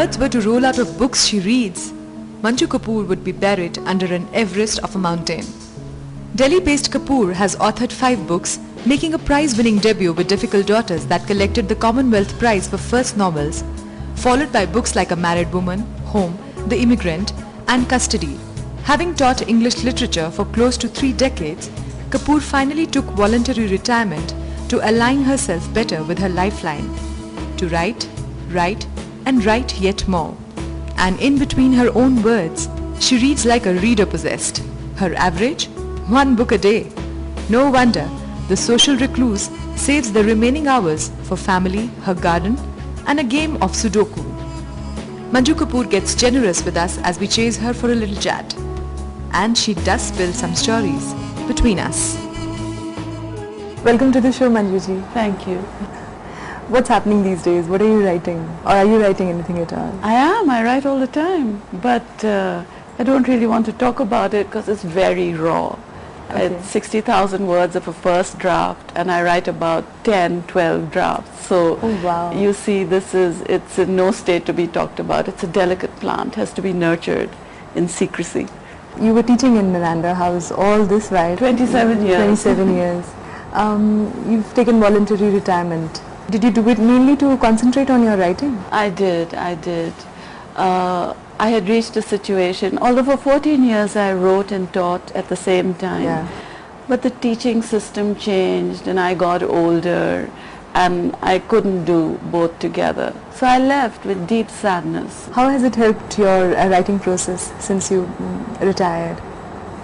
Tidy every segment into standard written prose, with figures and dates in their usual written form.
earth were to roll out of books she reads, Manju Kapur would be buried under an Everest of a mountain. Delhi-based Kapur has authored 5 books, making a prize-winning debut with Difficult Daughters that collected the Commonwealth Prize for first novels, followed by books like A Married Woman, Home, The Immigrant, and Custody. Having taught English literature for close to 3 decades, Kapur finally took voluntary retirement to align herself better with her lifeline, to write, and write yet more. And in between her own words, she reads like a reader possessed. Her average? 1 book a day. No wonder the social recluse saves the remaining hours for family, her garden, and a game of Sudoku. Manju Kapur gets generous with us as we chase her for a little chat. And she does spill some stories between us. Welcome to the show, Manju ji. Thank you. What's happening these days? What are you writing? Or are you writing anything at all? I write all the time, but I don't really want to talk about it because it's very raw. Okay. It's 60,000 words of a first draft, and I write about 10, 12 drafts. So oh, wow. You see, it's in no state to be talked about. It's a delicate plant, has to be nurtured in secrecy. You were teaching in Miranda House all this while. 27 years. 27 years. You've taken voluntary retirement. Did you do it mainly to concentrate on your writing? I did. I had reached a situation, although for 14 years I wrote and taught at the same time. Yeah. But the teaching system changed and I got older and I couldn't do both together. So I left with deep sadness. How has it helped your writing process since you retired?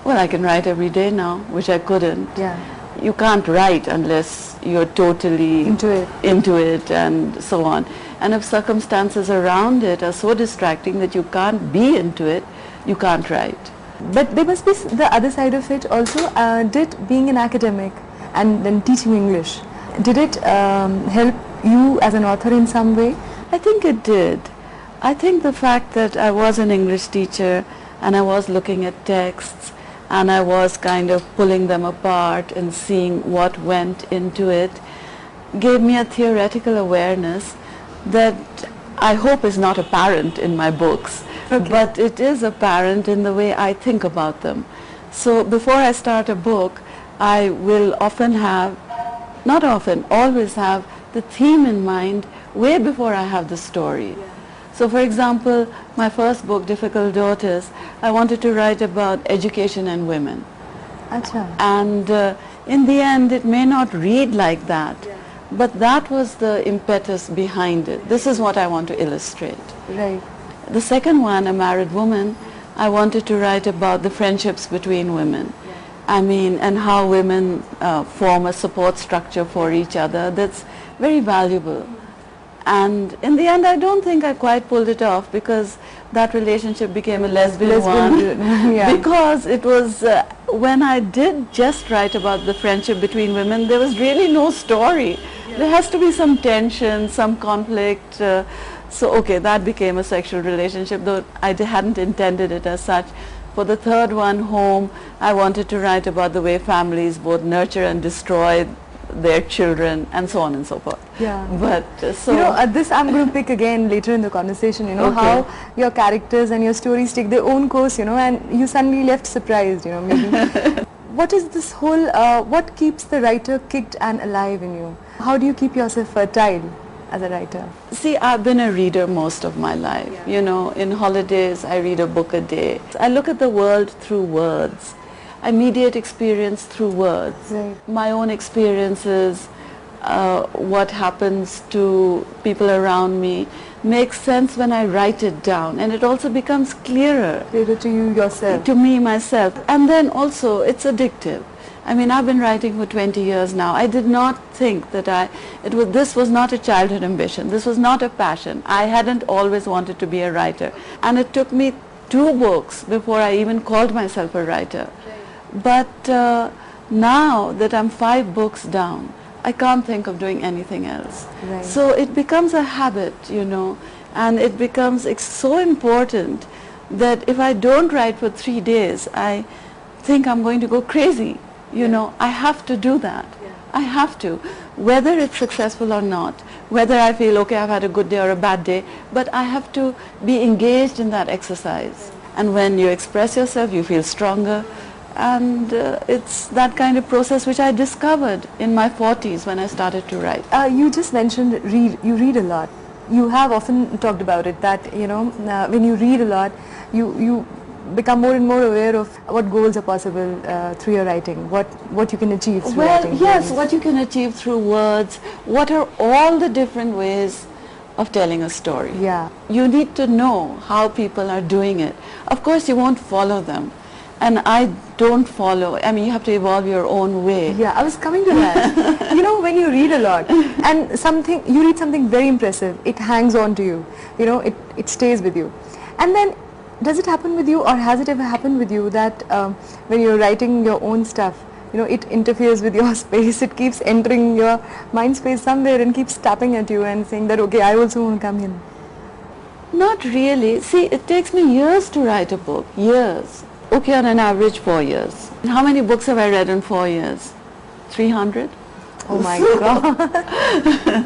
Well, I can write every day now, which I couldn't. Yeah. You can't write unless you're totally into it and so on. And if circumstances around it are so distracting that you can't be into it, you can't write. But there must be the other side of it also. Did being an academic and then teaching English, did it help you as an author in some way? I think it did. I think the fact that I was an English teacher and I was looking at texts and I was kind of pulling them apart and seeing what went into it gave me a theoretical awareness that I hope is not apparent in my books, okay. But it is apparent in the way I think about them. So before I start a book, I will always have the theme in mind way before I have the story. Yeah. So for example, my first book, Difficult Daughters, I wanted to write about education and women. Achha. And in the end, it may not read like that, yeah. But that was the impetus behind it. This is what I want to illustrate. Right. The second one, A Married Woman, I wanted to write about the friendships between women. Yeah. I mean, and how women form a support structure for each other that's very valuable. And in the end, I don't think I quite pulled it off because that relationship became a lesbian one. Yeah. Because it was, when I did just write about the friendship between women, there was really no story. Yeah. There has to be some tension, some conflict. So, okay, that became a sexual relationship, though I hadn't intended it as such. For the third one, Home, I wanted to write about the way families both nurture and destroy their children and so on and so forth. Yeah. But so... You know, this I'm going to pick again later in the conversation, you know, okay. How your characters and your stories take their own course, you know, and you suddenly left surprised, you know, maybe. What is this whole, what keeps the writer kicked and alive in you? How do you keep yourself fertile as a writer? See, I've been a reader most of my life. Yeah. You know, in holidays, I read a book a day. I look at the world through words. I mediate experience through words. Right. My own experiences, what happens to people around me, makes sense when I write it down, and it also becomes clearer. Clearer to you yourself. To me, myself. And then also, it's addictive. I mean, I've been writing for 20 years now. I did not think that this was not a childhood ambition. This was not a passion. I hadn't always wanted to be a writer. And it took me 2 books before I even called myself a writer. But now that I'm 5 books down, I can't think of doing anything else. Right. So it becomes a habit, you know, and it becomes so important that if I don't write for 3 days, I think I'm going to go crazy. You know, I have to do that. Yeah. I have to. Whether it's successful or not, whether I feel, okay, I've had a good day or a bad day, but I have to be engaged in that exercise. And when you express yourself, you feel stronger. And it's that kind of process which I discovered in my 40s when I started to write. You just mentioned you read a lot. You have often talked about it that, you know, when you read a lot, you become more and more aware of what goals are possible through your writing, what you can achieve through writing. Well, yes, what you can achieve through words, what are all the different ways of telling a story. Yeah. You need to know how people are doing it. Of course, you won't follow them. And I don't follow. I mean, you have to evolve your own way. Yeah, I was coming to that. You know, when you read a lot and you read something very impressive, it hangs on to you. You know, it stays with you. And then, does it happen with you, or has it ever happened with you that when you're writing your own stuff, you know, it interferes with your space, it keeps entering your mind space somewhere and keeps tapping at you and saying that, okay, I also want to come in? Not really. See, it takes me years to write a book, years. Okay, on an average 4 years. How many books have I read in 4 years? 300? Oh my God.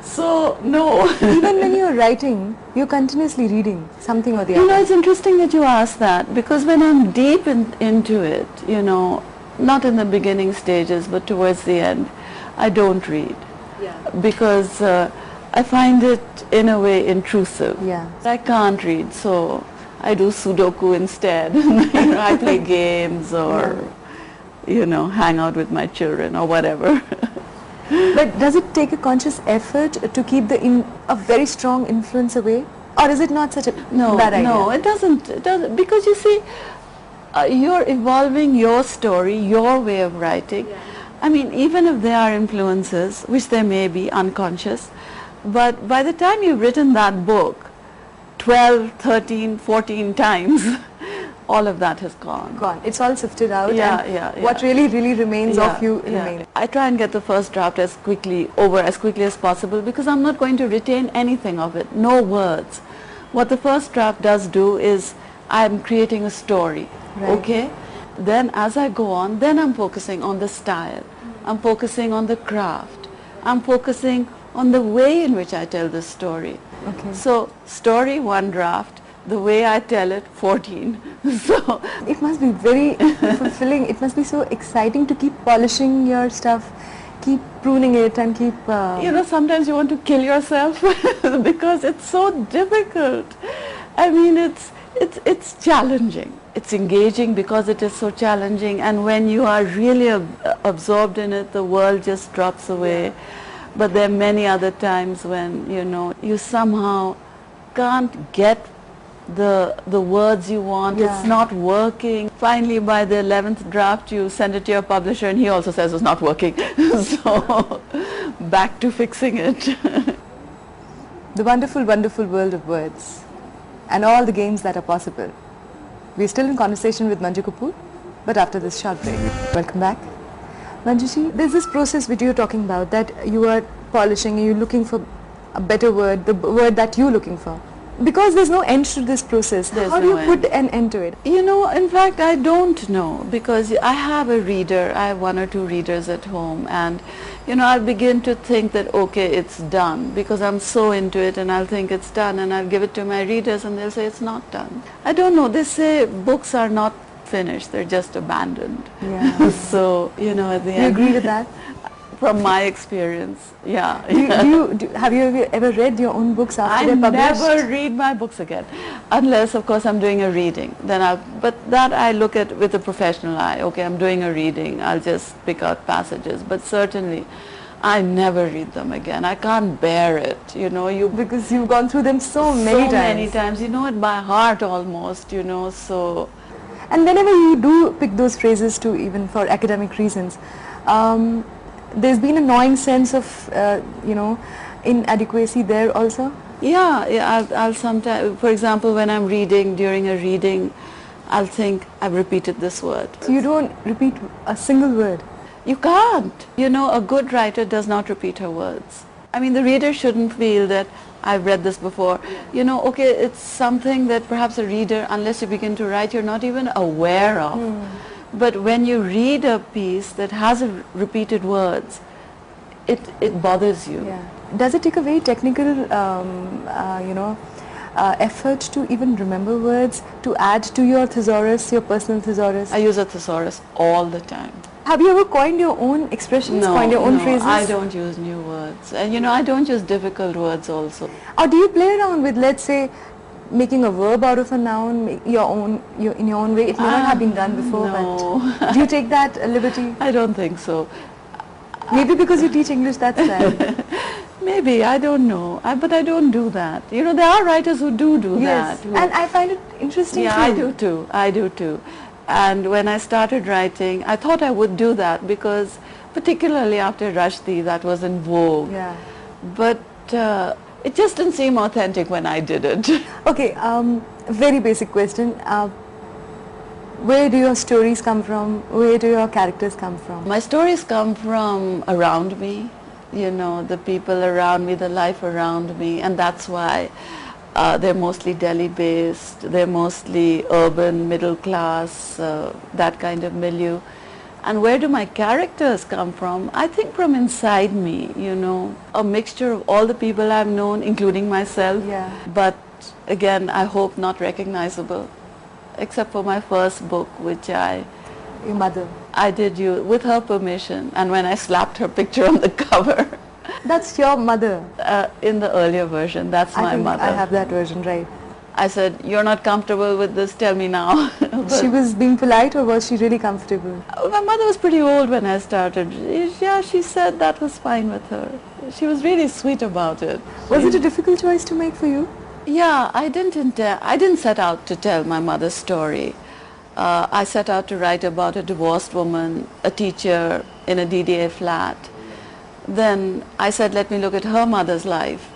So, no. Even when you're writing, you're continuously reading something or the You other. know, it's interesting that you ask that, because when I'm deep into it, you know, not in the beginning stages, but towards the end, I don't read. Yeah. Because I find it, in a way, intrusive. Yeah. I can't read, so I do Sudoku instead. You know, I play games or, you know, hang out with my children or whatever. But does it take a conscious effort to keep a very strong influence away? Or is it not such a bad idea? No, it doesn't. It doesn't. Because you see, you're evolving your story, your way of writing. Yeah. I mean, even if there are influences, which there may be unconscious, but by the time you've written that book 12, 13, 14 times, all of that has gone. It's all sifted out, and what really remains of you remains. I try and get the first draft as quickly as possible, because I'm not going to retain anything of it, no words. What the first draft does do is I'm creating a story, okay? Then as I go on, then I'm focusing on the style, I'm focusing on the craft, I'm focusing on the way in which I tell the story. Okay. So story, one draft, the way I tell it, 14. So it must be very fulfilling. It must be so exciting to keep polishing your stuff, keep pruning it, and keep... You know, sometimes you want to kill yourself because it's so difficult. I mean, it's challenging. It's engaging because it is so challenging, and when you are really absorbed in it, the world just drops away. But there are many other times when, you know, you somehow can't get the words you want. It's not working. Finally, by the 11th draft, you send it to your publisher and he also says it's not working. So back to fixing it. The wonderful world of words and all the games that are possible. We're still in conversation with Manju Kapur, but after this short break. Welcome back. Manjuji, there's this process which you're talking about, that you are polishing, you're looking for a better word, the word that you're looking for. Because there's no end to this process, how do you put an end to it? You know, in fact, I don't know, because I have a reader, I have 1 or 2 readers at home, and, you know, I'll begin to think that, okay, it's done, because I'm so into it, and I'll think it's done, and I'll give it to my readers, and they'll say it's not done. I don't know, they say books are not finished, they're just abandoned. Yeah. So, you know, at the end... You agree with that? From my experience, yeah. Have you ever read your own books after they're published? I never read my books again, unless, of course, I'm doing a reading. But that I look at with a professional eye. Okay, I'm doing a reading, I'll just pick out passages. But certainly, I never read them again. I can't bear it, you know. Because you've gone through them so many times. You know it by heart almost, you know, so... And whenever you do pick those phrases too, even for academic reasons, there's been a gnawing sense of, you know, inadequacy there also? Yeah, I'll sometimes, for example, when I'm reading, during a reading, I'll think, I've repeated this word. So you don't repeat a single word? You can't. You know, a good writer does not repeat her words. I mean, the reader shouldn't feel that I've read this before. You know, okay, it's something that perhaps a reader, unless you begin to write, you're not even aware of. But when you read a piece that has repeated words, it bothers you. Yeah. Does it take a very technical, effort to even remember words, to add to your thesaurus, your personal thesaurus? I use a thesaurus all the time. Have you ever coined your own expressions, coined your own phrases? I don't use new words. And I don't use difficult words also. Or do you play around with, let's say, making a verb out of a noun, in your own way? It may not have been done before, no. but do you take that liberty? I don't think so. Maybe because you teach English, that's that. Maybe, I don't know. But I don't do that. There are writers who do Yes, that. and I find it interesting Yeah, too. I do too. And when I started writing, I thought I would do that because particularly after Rushdie, that was in vogue. Yeah. But it just didn't seem authentic when I did it. Okay, very basic question. Where do your stories come from? Where do your characters come from? My stories come from around me, the people around me, the life around me, and that's why they're mostly Delhi-based, they're mostly urban, middle class, that kind of milieu. And where do my characters come from? I think from inside me, a mixture of all the people I've known, including myself. Yeah. But again, I hope not recognizable, except for my first book, which Your mother. I did with her permission, and when I slapped her picture on the cover. That's your mother. In the earlier version, that's my mother. I have that version, right. I said, you're not comfortable with this, tell me now. She was being polite, or was she really comfortable? My mother was pretty old when I started. Yeah, she said that was fine with her. She was really sweet about it. Was it a difficult choice to make for you? Yeah, I didn't set out to tell my mother's story. I set out to write about a divorced woman, a teacher in a DDA flat. Then I said, let me look at her mother's life.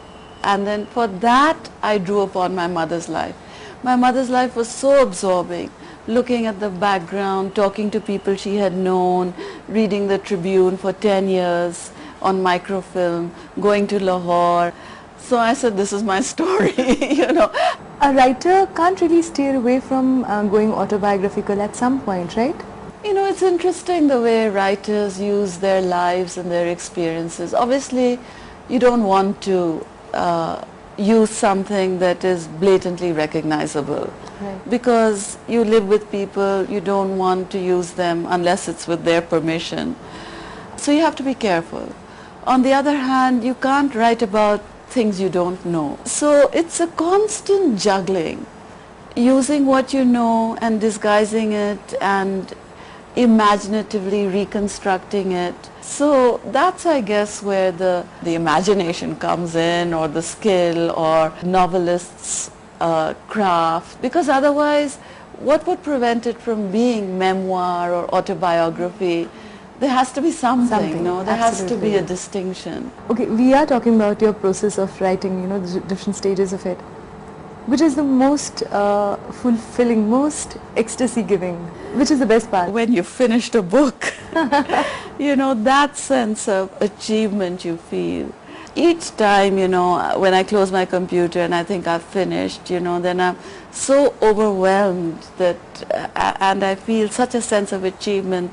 And then for that, I drew upon my mother's life. My mother's life was so absorbing, looking at the background, talking to people she had known, reading the Tribune for 10 years on microfilm, going to Lahore. So I said, this is my story, A writer can't really steer away from going autobiographical at some point, right? It's interesting the way writers use their lives and their experiences. Obviously, you don't want to use something that is blatantly recognizable. Right. Because you live with people, you don't want to use them unless it's with their permission. So you have to be careful. On the other hand, you can't write about things you don't know. So it's a constant juggling, using what you know and disguising it and imaginatively reconstructing it. So that's, I guess, where the imagination comes in, or the skill, or novelist's craft. Because otherwise, what would prevent it from being memoir or autobiography? There has to be something. There has to be a distinction. Okay, we are talking about your process of writing, the different stages of it. Which is the most fulfilling, most ecstasy-giving? Which is the best part? When you finished a book, that sense of achievement you feel. Each time, when I close my computer and I think I've finished, then I'm so overwhelmed and I feel such a sense of achievement.